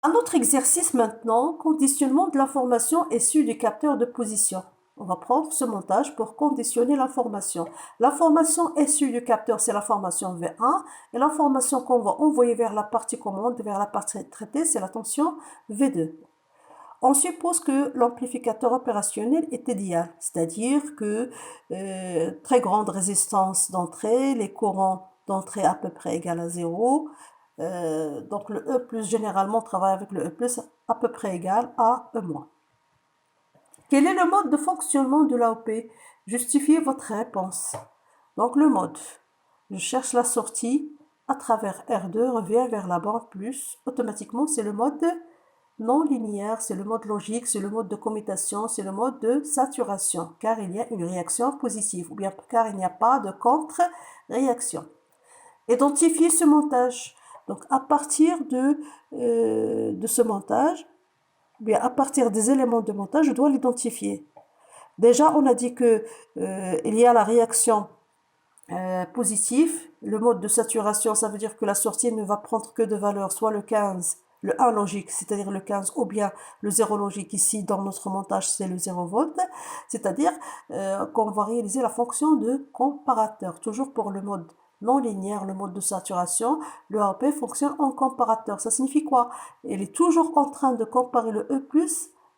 Un autre exercice maintenant, conditionnement de l'information issue du capteur de position. On va prendre ce montage pour conditionner l'information. L'information issue du capteur, c'est l'information V1, et l'information qu'on va envoyer vers la partie commande, vers la partie traitée, c'est la tension V2. On suppose que l'amplificateur opérationnel est idéal, c'est-à-dire que très grande résistance d'entrée, les courants d'entrée à peu près égales à 0. Donc le E+, généralement, on travaille avec le E+, à peu près égal à E-. Quel est le mode de fonctionnement de l'AOP? Justifiez votre réponse. Donc le mode, je cherche la sortie à travers R2, revient vers la borne plus. Automatiquement, c'est le mode non linéaire, c'est le mode logique, c'est le mode de commutation, c'est le mode de saturation, car il y a une réaction positive, ou bien car il n'y a pas de contre-réaction. Identifier ce montage. Donc, à partir de ce montage, ou bien à partir des éléments de montage, je dois l'identifier. Déjà, on a dit que il y a la réaction positive. Le mode de saturation, ça veut dire que la sortie ne va prendre que de valeurs, soit le 15, le 1 logique, c'est-à-dire le 15, ou bien le 0 logique. Ici, dans notre montage, c'est le 0 volt. C'est-à-dire qu'on va réaliser la fonction de comparateur. Toujours pour le mode non linéaire, le mode de saturation, le AOP fonctionne en comparateur. Ça signifie quoi? Il est toujours en train de comparer le E+,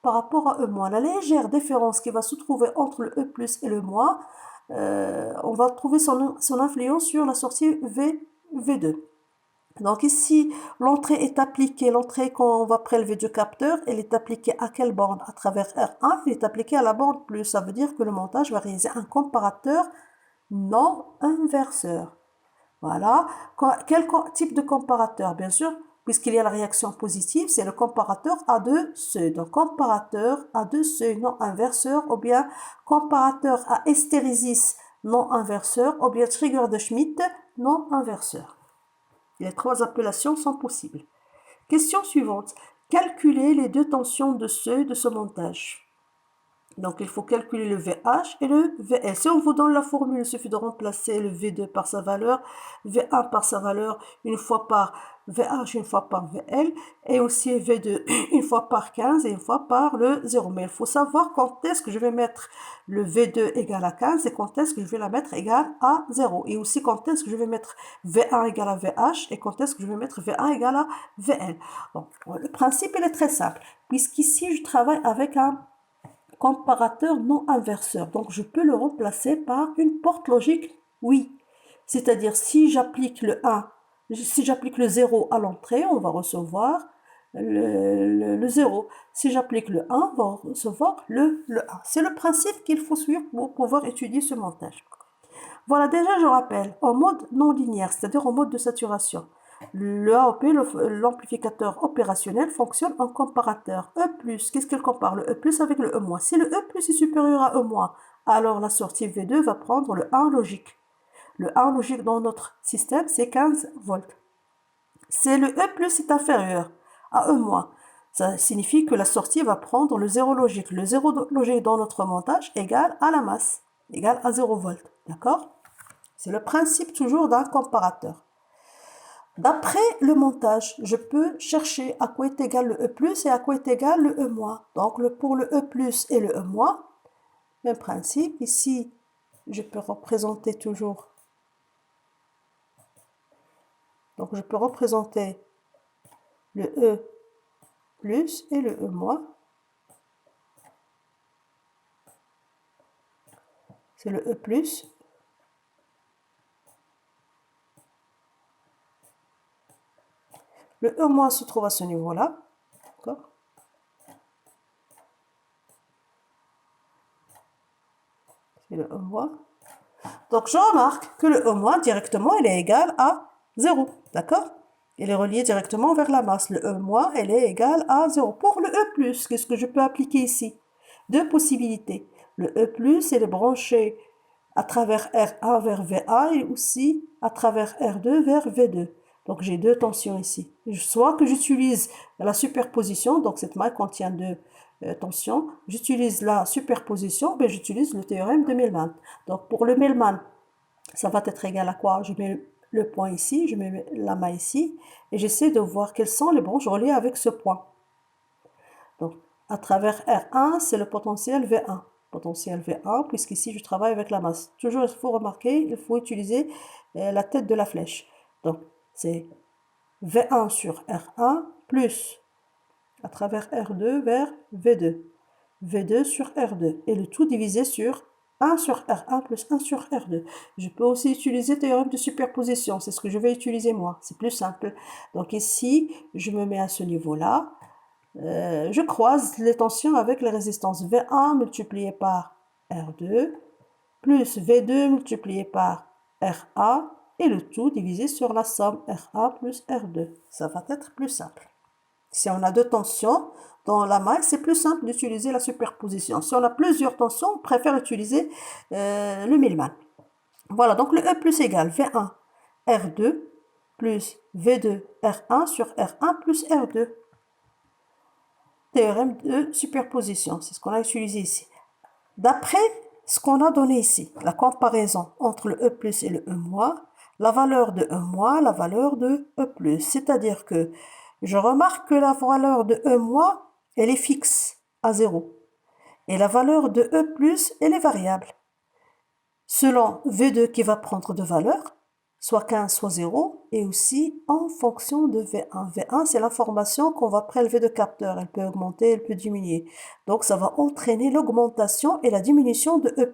par rapport à E-. La légère différence qui va se trouver entre le E+, et le moins, on va trouver son influence sur la sortie V2. Donc ici, l'entrée est appliquée, l'entrée qu'on va prélever du capteur, elle est appliquée à quelle borne? À travers R1, elle est appliquée à la borne plus. Ça veut dire que le montage va réaliser un comparateur non inverseur. Voilà. Quel type de comparateur? Bien sûr, puisqu'il y a la réaction positive, c'est le comparateur à deux seuils. Donc, comparateur à deux seuils non inverseur, ou bien comparateur à hystérésis non inverseur, ou bien trigger de Schmitt non inverseur. Les trois appellations sont possibles. Question suivante. Calculer les deux tensions de seuil de ce montage. Donc, il faut calculer le VH et le VL. Si on vous donne la formule, il suffit de remplacer le V2 par sa valeur, V1 par sa valeur, une fois par VH, une fois par VL, et aussi V2 une fois par 15 et une fois par le 0. Mais il faut savoir quand est-ce que je vais mettre le V2 égal à 15 et quand est-ce que je vais la mettre égale à 0. Et aussi quand est-ce que je vais mettre V1 égal à VH et quand est-ce que je vais mettre V1 égal à VL. Bon, le principe, il est très simple, puisqu'ici, je travaille avec un comparateur non inverseur. Donc, je peux le remplacer par une porte logique oui. C'est-à-dire, si j'applique le 1, si j'applique le 0 à l'entrée, on va recevoir le 0. Si j'applique le 1, on va recevoir le 1. C'est le principe qu'il faut suivre pour pouvoir étudier ce montage. Voilà, déjà, je rappelle, en mode non linéaire, c'est-à-dire en mode de saturation. Le AOP, l'amplificateur opérationnel, fonctionne en comparateur. E+, qu'est-ce qu'il compare? Le E+, avec le E-. Si le E+, est supérieur à E-, alors la sortie V2 va prendre le 1 logique. Le 1 logique dans notre système, c'est 15 volts. Si le E+ est inférieur à E-, ça signifie que la sortie va prendre le 0 logique. Le 0 logique dans notre montage égale à la masse, égale à 0 volts. D'accord? C'est le principe toujours d'un comparateur. D'après le montage, je peux chercher à quoi est égal le E+, et à quoi est égal le E-. Donc pour le E+, et le E-, même principe. Ici, je peux représenter toujours. Donc je peux représenter le E+ et le E-. C'est le E+. Le E- se trouve à ce niveau-là. D'accord? C'est le E-. Donc je remarque que le E- directement, il est égal à 0. D'accord? Il est relié directement vers la masse. Le E-, elle est égale à 0. Pour le E+, qu'est-ce que je peux appliquer ici? Deux possibilités. Le E+, il est branché à travers R1 vers VA et aussi à travers R2 vers V2. Donc j'ai deux tensions ici. Soit que j'utilise la superposition, donc cette maille contient deux tensions. J'utilise la superposition, j'utilise le théorème de Millman. Donc pour le Millman, ça va être égal à quoi? Je mets le point ici, je mets la main ici, et j'essaie de voir quelles sont les branches reliées avec ce point. Donc, à travers R1, c'est le potentiel V1. Potentiel V1, puisqu'ici, je travaille avec la masse. Toujours, il faut remarquer, il faut utiliser la tête de la flèche. Donc, c'est V1 sur R1 plus à travers R2 vers V2. V2 sur R2. Et le tout divisé sur 1 sur R1 plus 1 sur R2. Je peux aussi utiliser le théorème de superposition. C'est ce que je vais utiliser moi. C'est plus simple. Donc ici, je me mets à ce niveau-là. Je croise les tensions avec les résistances V1 multiplié par R2 plus V2 multiplié par RA et le tout divisé sur la somme RA plus R2. Ça va être plus simple. Si on a deux tensions dans la maille, c'est plus simple d'utiliser la superposition. Si on a plusieurs tensions, on préfère utiliser le Millman. Voilà, donc le E plus égale V1 R2 plus V2 R1 sur R1 plus R2. Théorème de superposition, c'est ce qu'on a utilisé ici. D'après ce qu'on a donné ici, la comparaison entre le E plus et le E moins, la valeur de E moins, la valeur de E plus. C'est-à-dire que je remarque que la valeur de E moins, elle est fixe à 0. Et la valeur de E plus, elle est variable. Selon V2 qui va prendre de valeur, soit 15, soit 0, et aussi en fonction de V1. V1, c'est l'information qu'on va prélever de capteur. Elle peut augmenter, elle peut diminuer. Donc, ça va entraîner l'augmentation et la diminution de E+.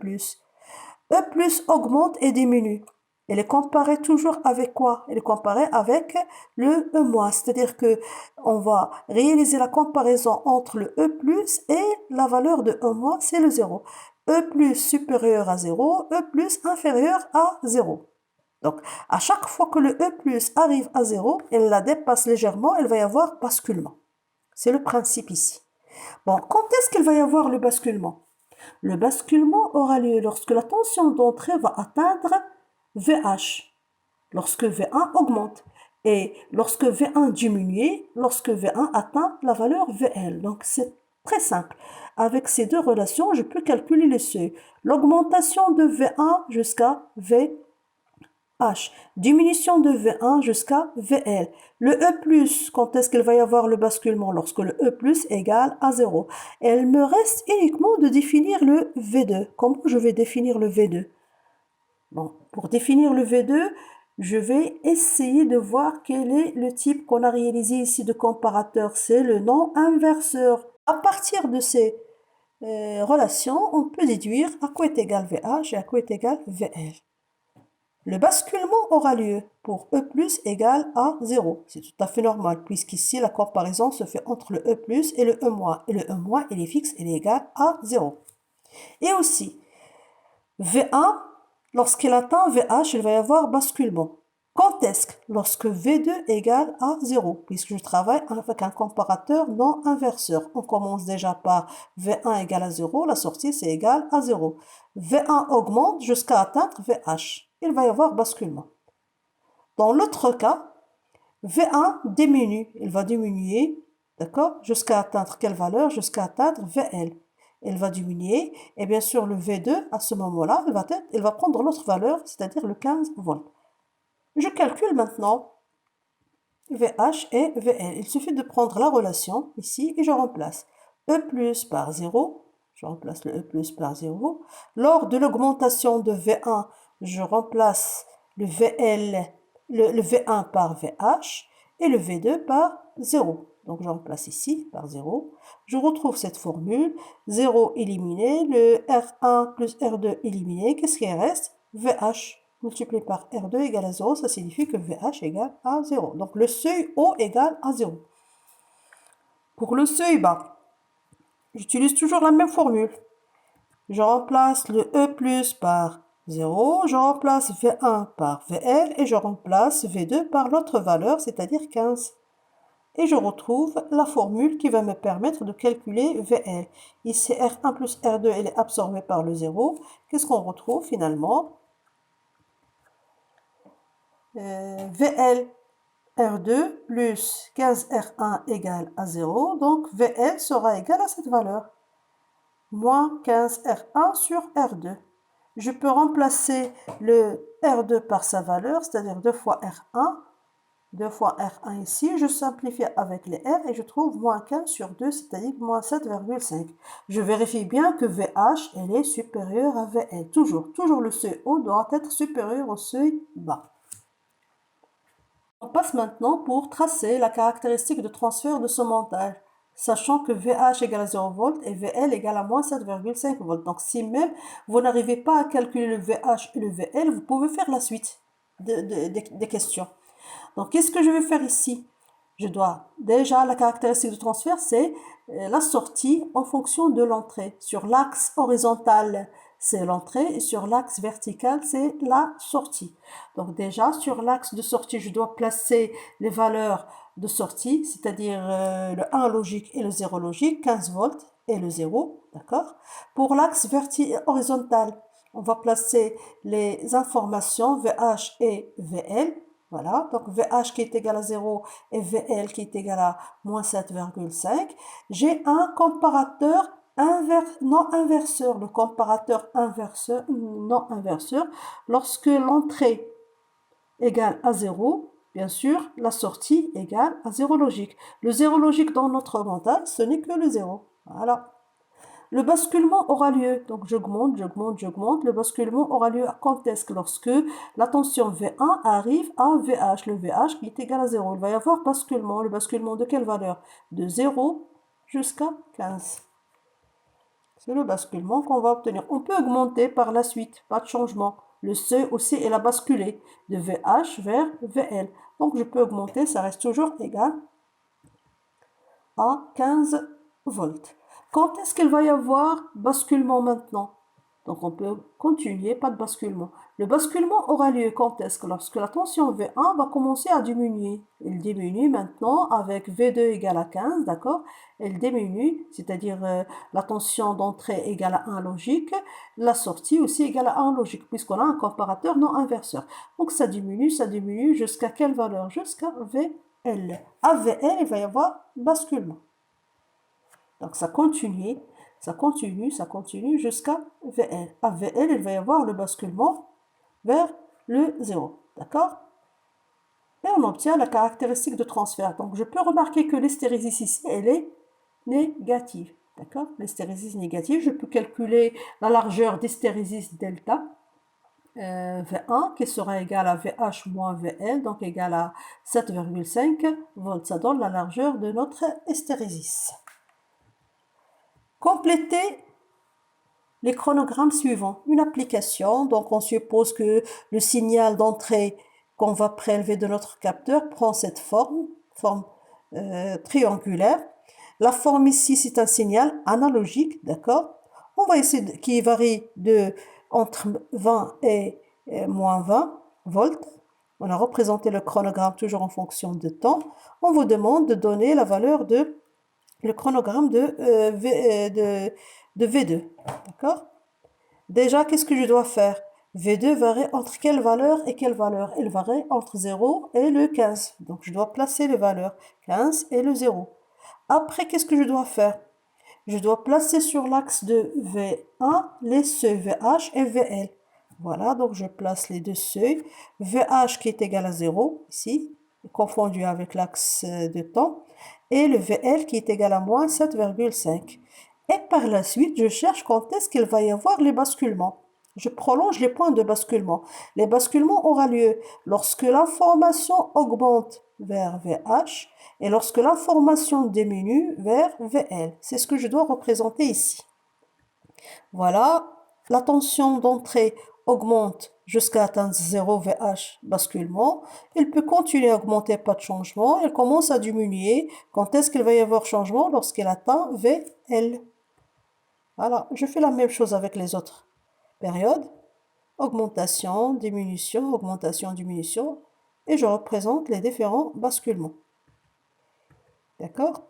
E+ augmente et diminue. Elle est comparée toujours avec quoi? Elle est comparée avec le E-, c'est-à-dire que on va réaliser la comparaison entre le E+, et la valeur de E-, c'est le 0. E+ supérieur à 0, E+ inférieur à 0. Donc, à chaque fois que le E+ arrive à 0, elle la dépasse légèrement, elle va y avoir basculement. C'est le principe ici. Bon, quand est-ce qu'il va y avoir le basculement? Le basculement aura lieu lorsque la tension d'entrée va atteindre VH, lorsque V1 augmente, et lorsque V1 diminue, lorsque V1 atteint la valeur VL. Donc, c'est très simple. Avec ces deux relations, je peux calculer les seuils. L'augmentation de V1 jusqu'à V H. Diminution de V1 jusqu'à VL. Le E+, quand est-ce qu'il va y avoir le basculement? Lorsque le E+, égale à 0. Et il me reste uniquement de définir le V2. Comment je vais définir le V2? Bon, pour définir le V2, je vais essayer de voir quel est le type qu'on a réalisé ici de comparateur. C'est le non-inverseur. À partir de ces relations, on peut déduire à quoi est égal VH et à quoi est égal VL. Le basculement aura lieu pour E+ égale à 0. C'est tout à fait normal, puisqu'ici, la comparaison se fait entre le E+ et le E-. Et le E-, il est fixe, il est égal à 0. Et aussi, V1, lorsqu'il atteint VH, il va y avoir basculement. Quand est-ce? Lorsque V2 égale à 0, puisque je travaille avec un comparateur non inverseur. On commence déjà par V1 égale à 0, la sortie c'est égal à 0. V1 augmente jusqu'à atteindre VH. Il va y avoir basculement. Dans l'autre cas, V1 diminue. Il va diminuer, d'accord, jusqu'à atteindre quelle valeur? Jusqu'à atteindre VL. Il va diminuer, et bien sûr le V2, à ce moment-là, il va prendre l'autre valeur, c'est-à-dire le 15 volts. Je calcule maintenant VH et VL. Il suffit de prendre la relation ici et je remplace E+ par 0. Je remplace le E+ par 0. Lors de l'augmentation de V1, je remplace le VL, le V1 par VH et le V2 par 0. Donc je remplace ici par 0. Je retrouve cette formule. 0 éliminé, le R1 plus R2 éliminé. Qu'est-ce qui reste? VH multiplié par R2 égale à 0, ça signifie que VH égale à 0. Donc le seuil haut égale à 0. Pour le seuil bas, j'utilise toujours la même formule. Je remplace le E+ par 0, je remplace V1 par VL et je remplace V2 par l'autre valeur, c'est-à-dire 15. Et je retrouve la formule qui va me permettre de calculer VL. Ici, R1 plus R2, elle est absorbée par le 0. Qu'est-ce qu'on retrouve finalement? VL R2 plus 15R1 égale à 0. Donc, VL sera égal à cette valeur. Moins 15R1 sur R2. je peux remplacer le R2 par sa valeur, c'est-à-dire 2 fois R1. 2 fois R1 ici, je simplifie avec les R et je trouve moins 15 sur 2, c'est-à-dire moins 7,5. Je vérifie bien que VH, elle est supérieure à VL. Toujours le seuil haut doit être supérieur au seuil bas. On passe maintenant pour tracer la caractéristique de transfert de ce montage, sachant que VH égale à 0 volts et VL égale à moins 7,5 volts. Donc si même vous n'arrivez pas à calculer le VH et le VL, vous pouvez faire la suite des questions. Donc, qu'est-ce que je vais faire ici? Je dois, déjà, la caractéristique de transfert, c'est la sortie en fonction de l'entrée. Sur l'axe horizontal, c'est l'entrée et sur l'axe vertical, c'est la sortie. Donc, déjà, sur l'axe de sortie, je dois placer les valeurs de sortie, c'est-à-dire le 1 logique et le 0 logique, 15 volts et le 0, d'accord? Pour l'axe horizontal, on va placer les informations VH et VL. Voilà, donc VH qui est égal à 0 et VL qui est égal à moins 7,5. J'ai un comparateur non inverseur. Le comparateur non inverseur, lorsque l'entrée égale à 0, bien sûr, la sortie égale à 0 logique. Le 0 logique dans notre montage, ce n'est que le 0. Voilà. Le basculement aura lieu, donc j'augmente. Le basculement aura lieu quand est-ce que lorsque la tension V1 arrive à VH, le VH qui est égal à 0. Il va y avoir basculement. Le basculement de quelle valeur? De 0 jusqu'à 15. C'est le basculement qu'on va obtenir. On peut augmenter par la suite, pas de changement. Le seuil aussi, il a basculé de VH vers VL. Donc je peux augmenter, ça reste toujours égal à 15 volts. Quand est-ce qu'il va y avoir basculement maintenant? Donc on peut continuer, pas de basculement. Le basculement aura lieu quand est-ce que lorsque la tension V1 va commencer à diminuer. Elle diminue maintenant avec V2 égale à 15, d'accord? Elle diminue, c'est-à-dire la tension d'entrée égale à 1 logique, la sortie aussi égale à 1 logique, puisqu'on a un comparateur non inverseur. Donc ça diminue jusqu'à quelle valeur? Jusqu'à VL. À VL, il va y avoir basculement. Donc ça continue jusqu'à VL. À VL, il va y avoir le basculement vers le 0. D'accord? Et on obtient la caractéristique de transfert. Donc je peux remarquer que l'hystérésis ici, elle est négative. D'accord? L'hystérésis négative, je peux calculer la largeur d'hystérésis delta. V1 qui sera égal à VH moins VL, donc égal à 7,5 volts. Ça donne la largeur de notre hystérésis. Compléter les chronogrammes suivants. Une application, donc on suppose que le signal d'entrée qu'on va prélever de notre capteur prend cette forme triangulaire. La forme ici, c'est un signal analogique, d'accord? On va essayer qui varie entre 20 et moins 20 volts. On a représenté le chronogramme toujours en fonction de temps. On vous demande de donner la valeur de le chronogramme de V2. D'accord? Déjà, qu'est-ce que je dois faire? V2 varie entre quelle valeur et quelle valeur? Il varie entre 0 et le 15. Donc, je dois placer les valeurs 15 et le 0. Après, qu'est-ce que je dois faire? Je dois placer sur l'axe de V1 les seuils VH et VL. Voilà, donc je place les deux seuils. VH qui est égal à 0, ici, confondu avec l'axe de temps, et le VL qui est égal à moins 7,5. Et par la suite, je cherche quand est-ce qu'il va y avoir les basculements. Je prolonge les points de basculement. Les basculements auront lieu lorsque l'information augmente vers VH et lorsque l'information diminue vers VL. C'est ce que je dois représenter ici. Voilà, la tension d'entrée augmente jusqu'à atteindre 0 VH basculement. Il peut continuer à augmenter, pas de changement. Il commence à diminuer. Quand est-ce qu'il va y avoir changement? Lorsqu'il atteint VL. Voilà, je fais la même chose avec les autres périodes. Augmentation, diminution, augmentation, diminution. Et je représente les différents basculements. D'accord?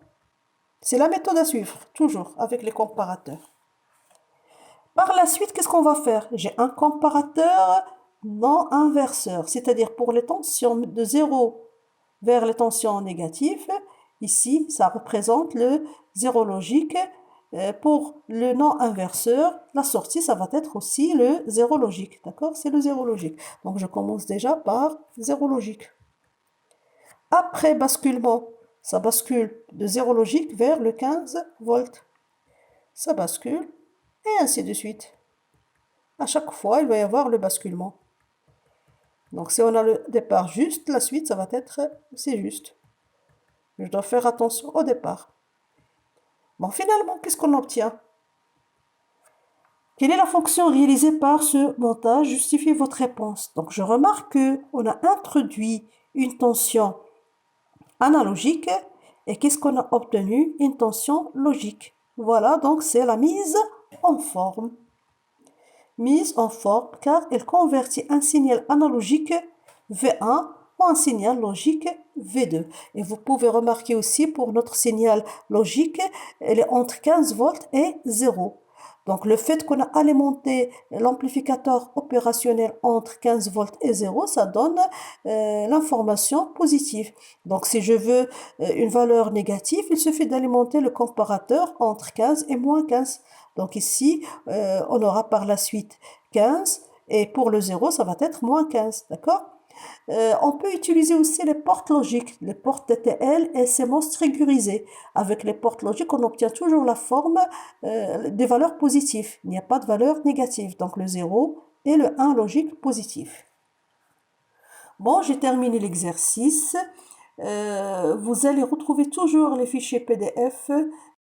C'est la méthode à suivre, toujours, avec les comparateurs. Par la suite, qu'est-ce qu'on va faire? J'ai un comparateur non inverseur, c'est-à-dire pour les tensions de 0 vers les tensions négatives. Ici, ça représente le 0 logique Pour le non inverseur, la sortie, ça va être aussi le zéro logique. D'accord? C'est le zéro logique. Donc, je commence déjà par zéro logique. Après basculement, ça bascule de zéro logique vers le 15 volts. Ça bascule et ainsi de suite. À chaque fois, il va y avoir le basculement. Donc, si on a le départ juste, la suite, ça va être, c'est juste. Je dois faire attention au départ. Bon, finalement, qu'est-ce qu'on obtient? Quelle est la fonction réalisée par ce montage? Justifiez votre réponse. Donc, je remarque qu'on a introduit une tension analogique et qu'est-ce qu'on a obtenu? Une tension logique. Voilà, donc c'est la mise en forme. Mise en forme car elle convertit un signal analogique V1 en un signal logique V2. Et vous pouvez remarquer aussi pour notre signal logique, elle est entre 15 volts et 0. Donc le fait qu'on a alimenté l'amplificateur opérationnel entre 15 volts et 0, ça donne l'information positive. Donc si je veux une valeur négative, il suffit d'alimenter le comparateur entre 15 et moins 15. Donc ici, on aura par la suite 15 et pour le 0, ça va être moins 15. D'accord? On peut utiliser aussi les portes logiques, les portes TTL et CMOS trigurisées. Avec les portes logiques, on obtient toujours la forme des valeurs positives. Il n'y a pas de valeur négative. Donc le 0 et le 1 logique positif. Bon, j'ai terminé l'exercice. Vous allez retrouver toujours les fichiers PDF